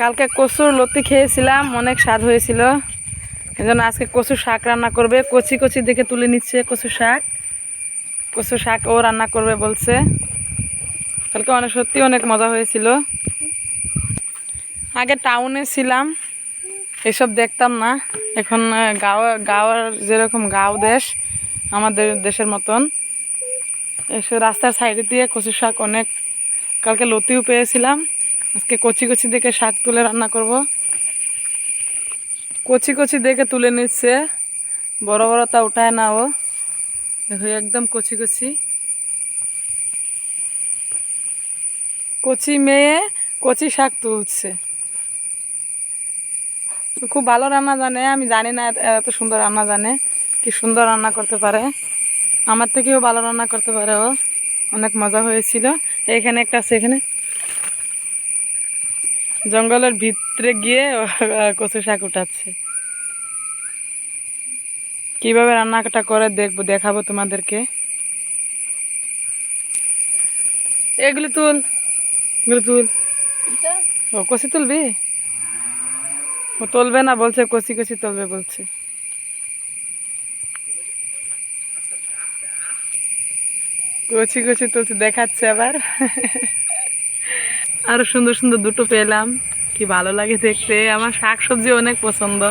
কালকে কচুর লতি খেয়েছিলাম, অনেক স্বাদ হয়েছিল। এজন্য আজকে কচু শাক রান্না করবে। কচি কচি দেখে তুলে নিচ্ছে কচু শাক। কচু শাক ও রান্না করবে বলছে। কালকে সত্যি অনেক মজা হয়েছিল। আগে টাউনে ছিলাম, এসব দেখতাম না। এখন গাঁওয়ের যেরকম গাঁও দেশ আমাদের দেশের মতন, এসব রাস্তার সাইডে দিয়ে কচু শাক অনেক, কালকে লতিও পেয়েছিলাম। আজকে কচি কচি দেখে শাক তুলে রান্না করব। কচি কচি দেখে তুলে নিচ্ছে, বড় বড় তা উঠায় না ও। দেখো একদম কচি কচি। কচি মেয়ে কচি শাক তুলছে। খুব ভালো রান্না জানে, আমি জানি না এত সুন্দর রান্না জানে। কি সুন্দর রান্না করতে পারে, আমার থেকেও ভালো রান্না করতে পারে ও। অনেক মজা হয়েছিল। এখানে একটা আছে, এখানে জঙ্গলের ভিতরে গিয়ে কচু শাক উঠাচ্ছে। কিভাবে রান্নাটা করে দেখাবো তোমাদেরকে। এগুলি তুল, এগুলো তুল। ও কচি তুলবি? ও তুলবে না বলছে, কচি কচি তুলবে বলছে। কচি কচি তুলছে, দেখাচ্ছে আবার। আরো সুন্দর সুন্দর দুটো পেলাম, কি ভালো লাগে দেখতে। আমার শাক সবজি অনেক পছন্দ।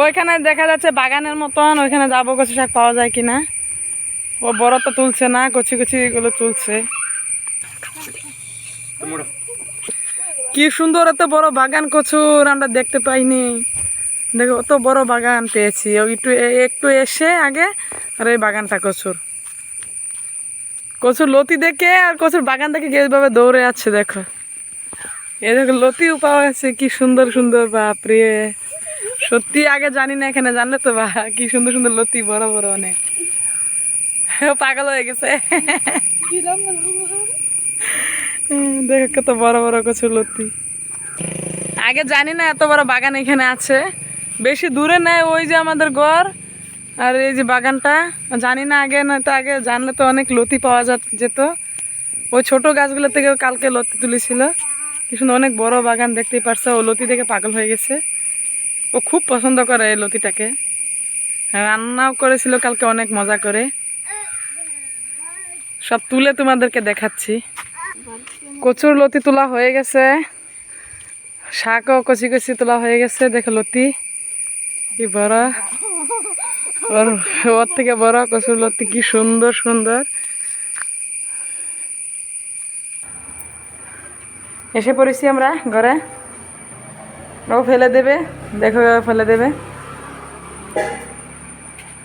ওইখানে দেখা যাচ্ছে বাগানের মতন, ওইখানে যাবো কচি শাক পাওয়া যায় কিনা। ও বড় তো তুলছে না, কচি কচি এগুলো তুলছে। কি সুন্দর এত বড় বাগান কচুর, আমরা দেখতে পাইনি। দেখো অত বড় বাগান পেয়েছি একটু একটু এসে আগে। আর এই বাগানটা কচুর, কচুর লতি দেখে আর কচুর বাগান দেখে কিভাবে দৌড়ে যাচ্ছে দেখো। এই দেখো লতিও পাওয়া গেছে, কি সুন্দর সুন্দর। বাপরে, সত্যি আগে জানি না, এখানে জানলে তো বা কি সুন্দর সুন্দর লতি, বড় বড় অনেক। পাগল হয়ে গেছে। দেখো কত বড় বড় কচুর লতি। আগে জানি না এত বড় বাগান এখানে আছে। বেশি দূরে নেই, ওই যে আমাদের ঘর আর এই যে বাগানটা। জানি না আগে, না তো আগে জানলে তো অনেক লতি পাওয়া যেত। ওই ছোট গাছগুলো থেকে কালকে লতি তুলেছিল। কি সুন্দর, অনেক বড় বাগান, দেখতেই পারছো। ও লতি দেখে পাগল হয়ে গেছে। ও খুব পছন্দ করে এই লতিটাকে। রান্নাও করেছিল কালকে অনেক মজা করে। সব তুলে তোমাদেরকে দেখাচ্ছি। কচুর লতি তোলা হয়ে গেছে, শাকও কচি কচি তোলা হয়ে গেছে। দেখো লতি কি বড়, ওর থেকে বড় কচুর লতি, কি সুন্দর সুন্দর। এসে পড়েছি আমরা ঘরে। ও ফেলে দেবে, দেখো ফেলে দেবে।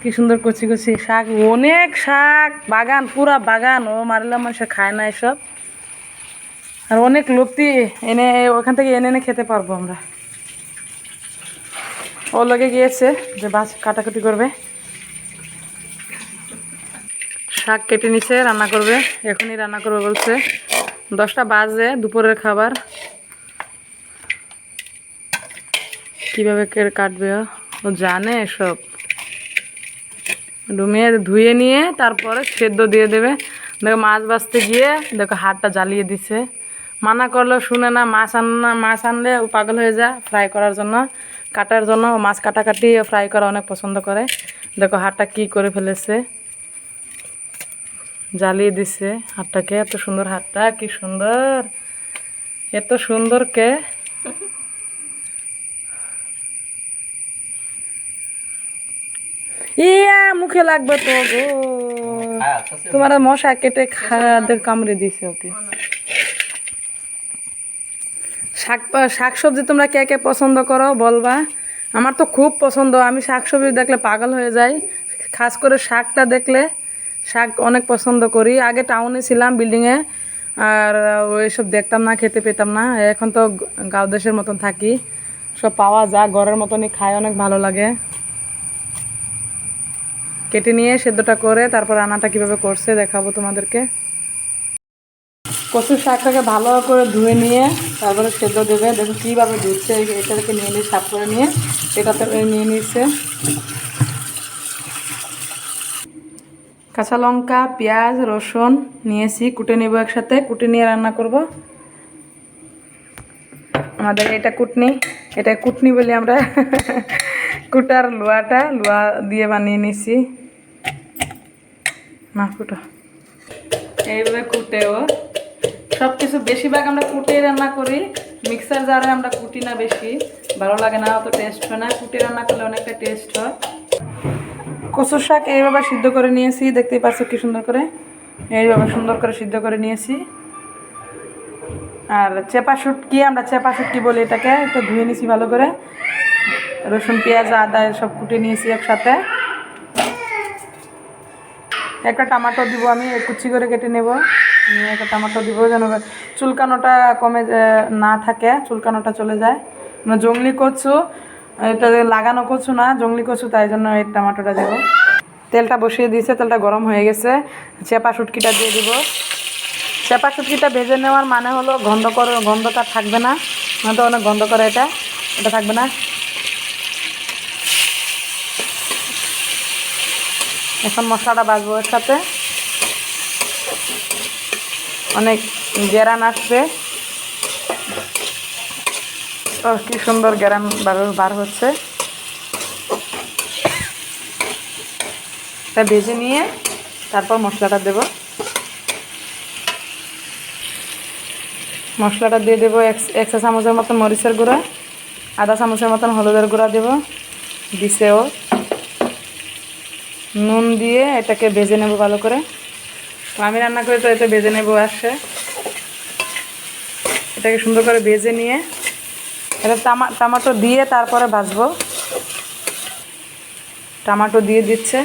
কি সুন্দর কচি কচি শাক, অনেক শাক, বাগান পুরা বাগান। ও মারলাম, মানুষ খায় না এসব। আর অনেক লতি এনে ওখান থেকে এনে এনে খেতে পারবো আমরা। ও লগে গিয়েছে যে বাছ কাটাকুটি করবে। শাক কেটে নিছে, রান্না করবে। এখনই রান্না করবে বলছে। 10টা বাজে, দুপুরের খাবার। কিভাবে কাটবে ও জানে সব। ডুমিয়ে ধুয়ে নিয়ে তারপরে সেদ্ধ দিয়ে দেবে। দেখো মাছ বাছতে গিয়ে দেখো হাতটা জ্বালিয়ে দিছে। মানা করলেও শুনে না। মাছ আনলে ও পাগল হয়ে যায় ফ্রাই করার জন্য, কাটার জন্য। মাছ কাটাকাটি ফ্রাই করা অনেক পছন্দ করে। দেখো হাতটা কি করে ফেলেছে, জ্বালিয়ে দিছে হাতটাকে। এত সুন্দর হাতটা, কি সুন্দর, এত সুন্দর কে। ইয়া মুখে লাগবে তো গো, তোমার মশা কেটে খাদের কামড়ে দিছে ওকে। শাক সবজি তোমরা কে কে পছন্দ করো বলবা। আমার তো খুব পছন্দ, আমি শাক সবজি দেখলে পাগল হয়ে যাই। খাস করে শাকটা দেখলে, শাক অনেক পছন্দ করি। আগে টাউনে ছিলাম বিল্ডিংয়ে, আর ওইসব দেখতাম না, খেতে পেতাম না। এখন তো গাঁও দেশের মতন থাকি, সব পাওয়া যায়, ঘরের মতনই খাই, অনেক ভালো লাগে। কেটে নিয়ে সেদ্ধটা করে তারপর রান্নাটা কিভাবে করছে দেখাবো তোমাদেরকে। কচুর শাকটাকে ভালো করে ধুয়ে নিয়ে তারপরে সেদ্ধ দেবে। দেখো কীভাবে ধুচ্ছে, এটাকে নিয়ে নিয়ে সাফ করে নিয়ে এটাতে নিয়ে নিচ্ছে। কাঁচা লঙ্কা, পেঁয়াজ, রসুন নিয়েছি, কুটে নেব একসাথে। কুটে নিয়ে রান্না করব। আমাদের এটা কুটনি, এটা কুটনি বলি আমরা। কুটার লোয়া দিয়ে বানিয়ে নিছি। মা কুটো এইভাবে কুটেও সব কিছু বেশিরভাগ আমরা কুটে রান্না করি। মিক্সার জারে আমরা কুটি না, বেশি ভালো লাগে না, অত টেস্ট হয় না। কুটে রান্না করলে অনেকটা টেস্ট হয়। কচুর শাক এইভাবে সিদ্ধ করে নিয়েছি, দেখতেই পাচ্ছ কি সুন্দর করে। এইভাবে সুন্দর করে সিদ্ধ করে নিয়েছি। আর চেপা শুটকি, আমরা চেপা শুটকি বলি এটাকে, একটু ধুয়ে নিয়েছি ভালো করে। রসুন পেঁয়াজ আদা সব কুটে নিয়েছি একসাথে। একটা টমেটো দিব, আমি কুচি করে কেটে নেব, নিয়ে একটা টমেটো দিব যেন চুলকানোটা কমে না থাকে, চুলকানোটা চলে যায়। মানে জংলি কচু, এটা লাগানো কচু না, জংলি কচু, তাই জন্য এই টমেটোটা দেবো। তেলটা বসিয়ে দিয়েছে, তেলটা গরম হয়ে গেছে। চেপা শুটকিটা দিয়ে দিব। চেপা শুটকিটা ভেজে নেওয়ার মানে হলো গন্ধটা থাকবে না, মানে তো অনেক গন্ধ করে, এটা থাকবে না। এখন মশলাটা বাজবো এর সাথে, অনেক গেরান আসবে। কি সুন্দর গেরান বার হচ্ছে। এটা ভেজে নিয়ে তারপর মশলাটা দেব। মশলাটা দিয়ে দেবো এক চা চামচের মতন মরিচের গুঁড়া, আধা চামচের মতন হলুদের গুঁড়া দেব, দিছেও নুন দিয়ে এটাকে ভেজে নেব ভালো করে। আমি রান্না করি তো এতে ভেজে নেব আসে। এটাকে সুন্দর করে ভেজে নিয়ে এটা টমেটো দিয়ে তারপরে ভাজবো। টমেটো দিয়ে দিচ্ছে,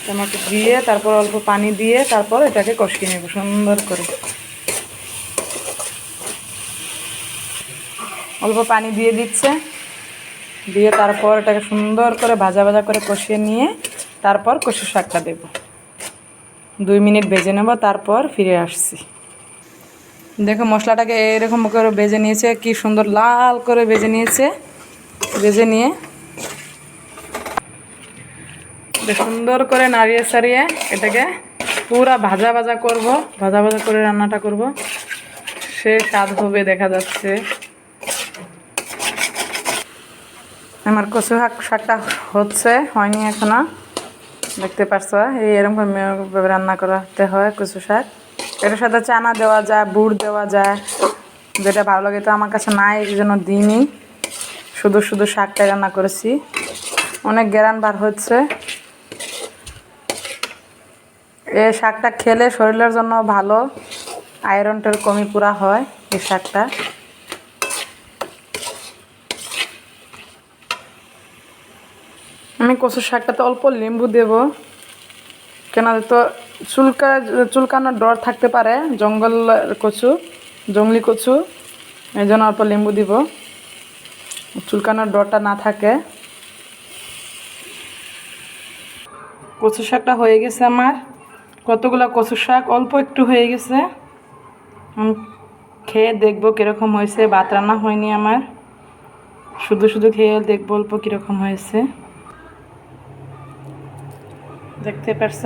টমেটো দিয়ে তারপর অল্প পানি দিয়ে তারপর এটাকে কষিয়ে নেব সুন্দর করে। অল্প পানি দিয়ে দিচ্ছে, দিয়ে তারপর এটাকে সুন্দর করে ভাজা করে কষিয়ে নিয়ে তারপর কচুর শাকটা দেব। 2 মিনিট ভেজে নেব, তারপর ফিরে আসছি। দেখো মশলাটাকে এরকম করে ভেজে নিয়েছে, কি সুন্দর লাল করে ভেজে নিয়েছে। ভেজে নিয়ে সুন্দর করে নাড়িয়ে সারিয়ে এটাকে পুরা ভাজা করব, ভাজা করে রান্নাটা করব। সে স্বাদ হবে, দেখা যাচ্ছে। আমার কচু শাকটা হয়নি এখনো, দেখতে পাচ্ছ। এরকমভাবে রান্না করতে হয় কচু শাক। এটার সাথে চানা দেওয়া যায়, বুট দেওয়া যায়, যেটা ভালো লাগে। তো আমার কাছে নাই, এই জন্য দিইনি, শুধু শাকটাই রান্না করেছি। অনেক গ্যারান বার হচ্ছে। এই শাকটা খেলে শরীরের জন্য ভালো, আয়রনটার কমি পুরা হয় এই শাকটা। আমি কচুর শাকটাতে অল্প লেবু দেব, কেন তো চুলকানোর ডর থাকতে পারে, জংলি কচু, এই জন্য অল্প লেবু দিব, চুলকানোর ডরটা না থাকে। কচু শাকটা হয়ে গেছে আমার। কতগুলো কচু শাক, অল্প একটু হয়ে গেছে। খেয়ে দেখবো কীরকম হয়েছে। ভাত রান্না হয়নি আমার, শুধু খেয়ে দেখবো অল্প কীরকম হয়েছে। দেখতে পারছ,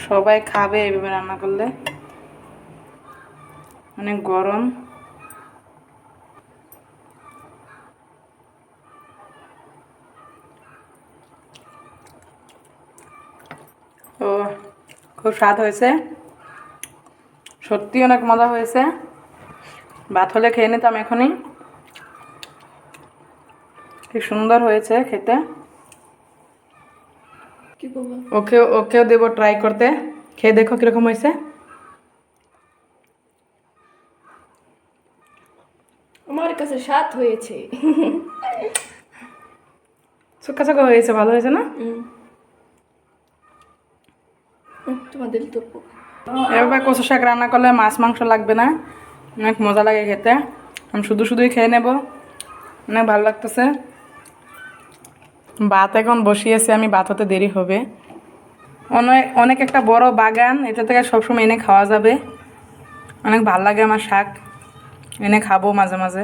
সবাই খাবে এইভাবে রান্না করলে। অনেক গরম। ও খুব স্বাদ হয়েছে, সত্যি অনেক মজা হয়েছে। ভাত হলে খেয়ে নিতাম এখনই। কি সুন্দর হয়েছে খেতে। ওকেও দেবো ট্রাই করতে, খেয়ে দেখো কিরকম হয়েছে। আমার কাছে স্বাদ হয়েছে। সুক্কা হয়েছে, ভালো হয়েছে না? তোমাদের তো এবার কচু শাক রান্না করলে মাছ মাংস লাগবে না, অনেক মজা লাগে খেতে। আমি শুধুই খেয়ে নেব, অনেক ভালো লাগতেছে। ভাত এখন বসিয়েছি আমি, ভাত হতে দেরি হবে। অনেক একটা বড় বাগান, এটা থেকে সবসময় এনে খাওয়া যাবে। অনেক ভালো লাগে আমার শাক, এনে খাবো মাঝে মাঝে।